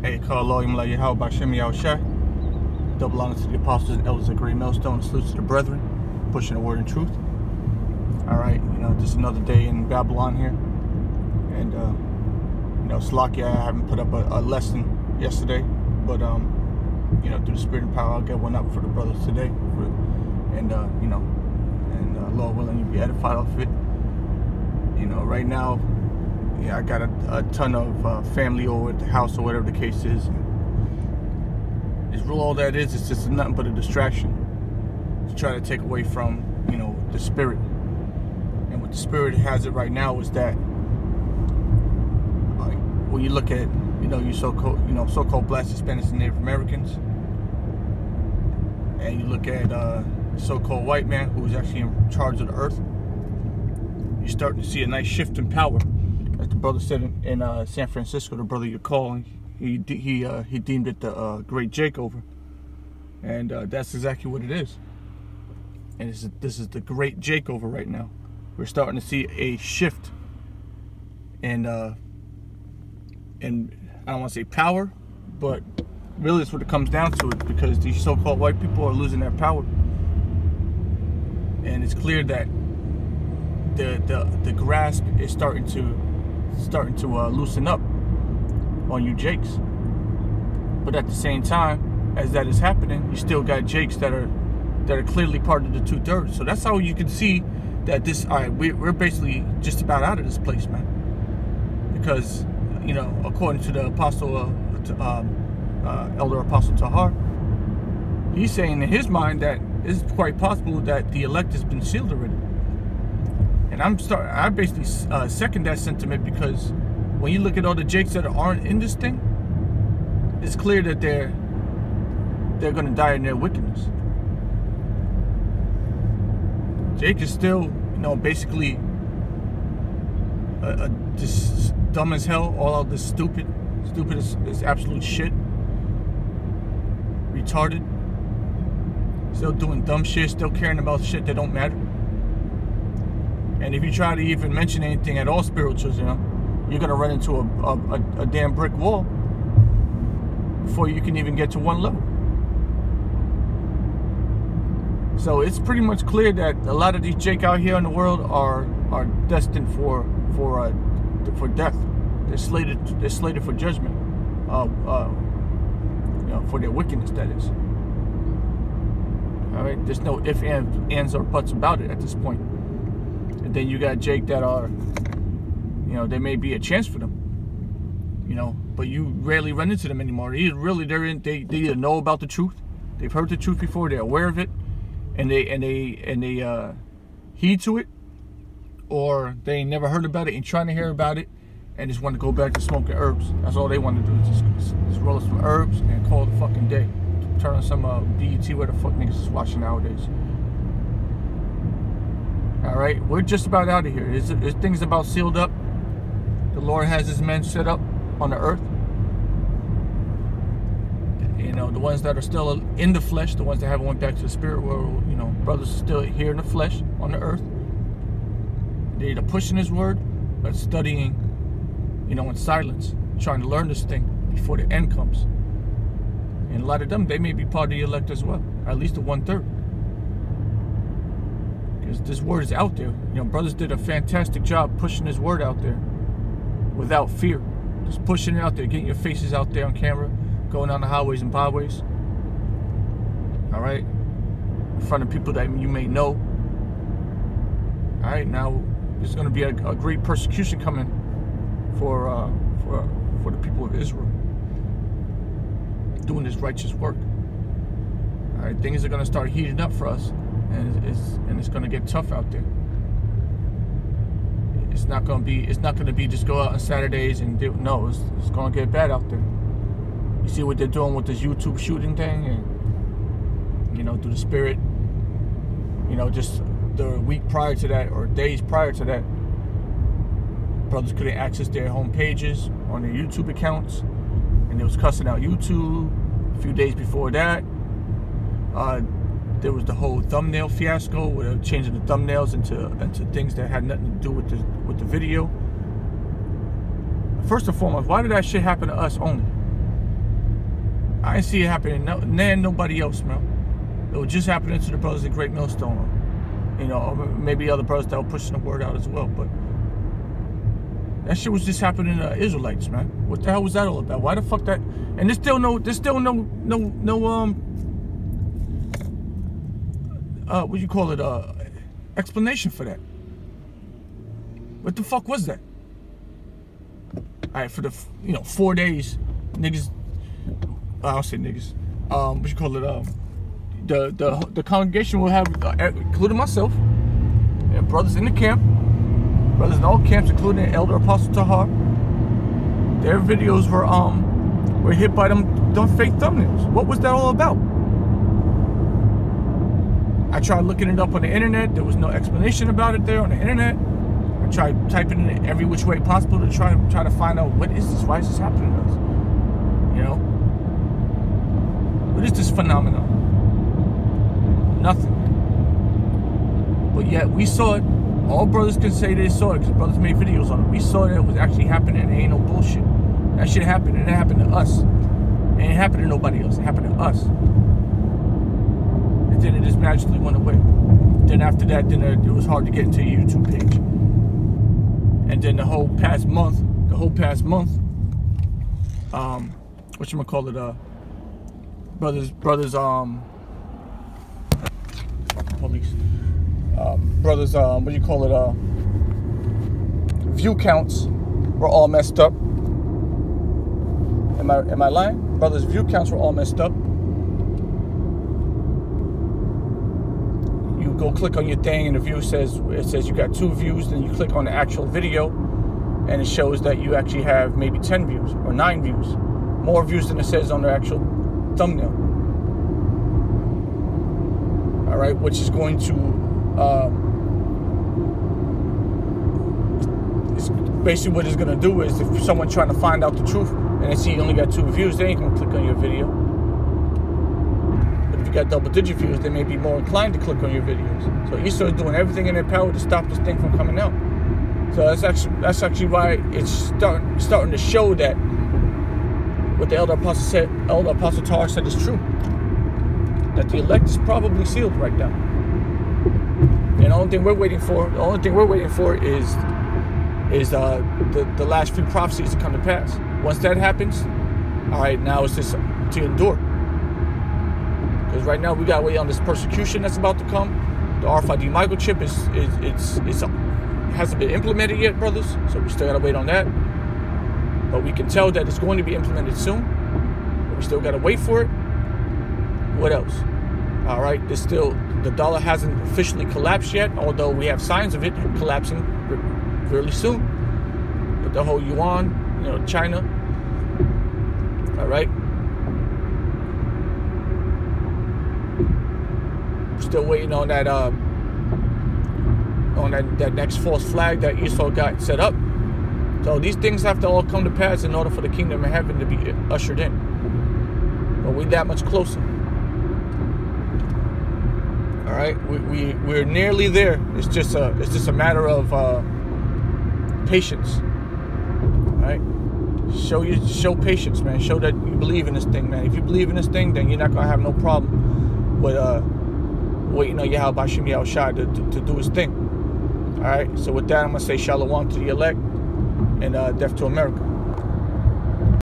Hey, Carlo, how about Shemi Shai? Double honor to the apostles and elders of Great Millstone. Salute to the brethren, pushing the word and truth. All right, just another day in Babylon here. And, Slakia, I haven't put up a lesson yesterday. But, through the spirit and power, I'll get one up for the brothers today. Lord willing, you'll be edified off of it. Right now, I got a ton of family over at the house or whatever the case is. It's really all that is. It's just nothing but a distraction to try to take away from, the spirit. And what the spirit has it right now is that when you look at, you so-called black Hispanics and Native Americans, and you look at so-called white man who's actually in charge of the earth, you're starting to see a nice shift in power. As the brother said in San Francisco, the brother you call, he deemed it the Great Jakeover, and that's exactly what it is. And this is the Great Jakeover right now. We're starting to see a shift in I don't want to say power, but really it's what it comes down to, it because these so-called white people are losing their power, and it's clear that the grasp is starting to loosen up on you Jakes. But at the same time, as that is happening, you still got Jakes that are clearly part of the 2/3. So that's how you can see that we're basically just about out of this place, man. Because according to the apostle, elder apostle Tahar, he's saying in his mind that it's quite possible that the elect has been sealed already. And I basically second that sentiment, because when you look at all the Jakes that aren't in this thing, it's clear that they're going to die in their wickedness. Jake is still, basically just dumb as hell. All of this stupid is absolute shit. Retarded. Still doing dumb shit. Still caring about shit that don't matter. And if you try to even mention anything at all spirituals, you're going to run into a damn brick wall before you can even get to one level. So it's pretty much clear that a lot of these Jake out here in the world are destined for death. They're slated for judgment. For their wickedness, that is. All right, there's no ifs, ands, or buts about it at this point. And then you got Jake that are, there may be a chance for them, but you rarely run into them anymore. They either know about the truth, they've heard the truth before, they're aware of it, and they heed to it, or they ain't never heard about it, ain't trying to hear about it, and just want to go back to smoking herbs. That's all they want to do, just roll some herbs and call it a fucking day. Turn on some BET, where the fuck niggas is watching nowadays. Alright, we're just about out of here. There's things about sealed up. The Lord has his men set up on the earth. The ones that are still in the flesh, the ones that haven't went back to the spirit world, brothers are still here in the flesh, on the earth. They're either pushing his word or studying, in silence, trying to learn this thing before the end comes. And a lot of them, they may be part of the elect as well, at least the 1/3. Because this word is out there. Brothers did a fantastic job pushing this word out there without fear. Just pushing it out there, getting your faces out there on camera, going on the highways and byways. All right? In front of people that you may know. All right, now there's going to be a great persecution coming for the people of Israel, doing this righteous work. All right, things are going to start heating up for us. And it's going to get tough out there. It's not going to be just go out on Saturdays and do. No, it's going to get bad out there. You see what they're doing with this YouTube shooting thing, and through the spirit. Just the week prior to that, or days prior to that, brothers couldn't access their home pages on their YouTube accounts, and they was cussing out YouTube. A few days before that, there was the whole thumbnail fiasco, with changing the thumbnails into things that had nothing to do with the video. First and foremost, why did that shit happen to us only? I didn't see it happening nobody else, man. It was just happening to the brothers at Great Millstone. You know, or maybe other brothers that were pushing the word out as well. But that shit was just happening to Israelites, man. What the hell was that all about? Why the fuck that? And there's still no what you call it, explanation for that. What the fuck was that? Alright, for the 4 days, niggas, I'll say niggas, what you call it, the congregation will have, including myself, and brothers in the camp, brothers in all camps, including Elder Apostle Tahar, their videos were hit by them fake thumbnails. What was that all about? I tried looking it up on the internet. There was no explanation about it there on the internet. I tried typing it every which way possible to try to find out, what is this? Why is this happening to us? You know? What is this phenomenon? Nothing. But yet we saw it. All brothers can say they saw it because brothers made videos on it. We saw that it was actually happening. It ain't no bullshit. That shit happened, and it happened to us. It ain't happened to nobody else. It happened to us. And then it just magically went away. Then after that, it was hard to get into your YouTube page. And then the whole past month, whatchamacallit, brothers, police, brothers, view counts were all messed up. Am I lying? Brothers' view counts were all messed up. You go click on your thing and the view says you got 2 views, then you click on the actual video and it shows that you actually have maybe 10 views or 9 views. More views than it says on the actual thumbnail. Alright, which is going to it's basically what it's gonna do is, if someone trying to find out the truth and they see you only got 2 views, they ain't gonna click on your video. But if you got double-digit views, they may be more inclined to click on your videos. So Esau is doing everything in their power to stop this thing from coming out. So that's actually why it's starting to show that what the Elder Apostle Tahar said is true. That the elect is probably sealed right now. And the only thing we're waiting for is the last few prophecies to come to pass. Once that happens, all right, now it's just to endure. Because right now we got to wait on this persecution that's about to come. The RFID microchip hasn't been implemented yet, brothers. So we still got to wait on that. But we can tell that it's going to be implemented soon. But we still got to wait for it. What else? All right, the dollar hasn't officially collapsed yet, although we have signs of it collapsing fairly soon. With the whole yuan, China. All right. We're still waiting on that that next false flag that Esau got set up. So these things have to all come to pass in order for the kingdom of heaven to be ushered in. But we're that much closer. All right, we're nearly there. It's just a matter of patience. All right, show patience, man. Show that you believe in this thing, man. If you believe in this thing, then you're not gonna have no problem with waiting on Yahweh Bashim Yahushua to do his thing. All right. So with that, I'm gonna say shalom to the elect and death to America.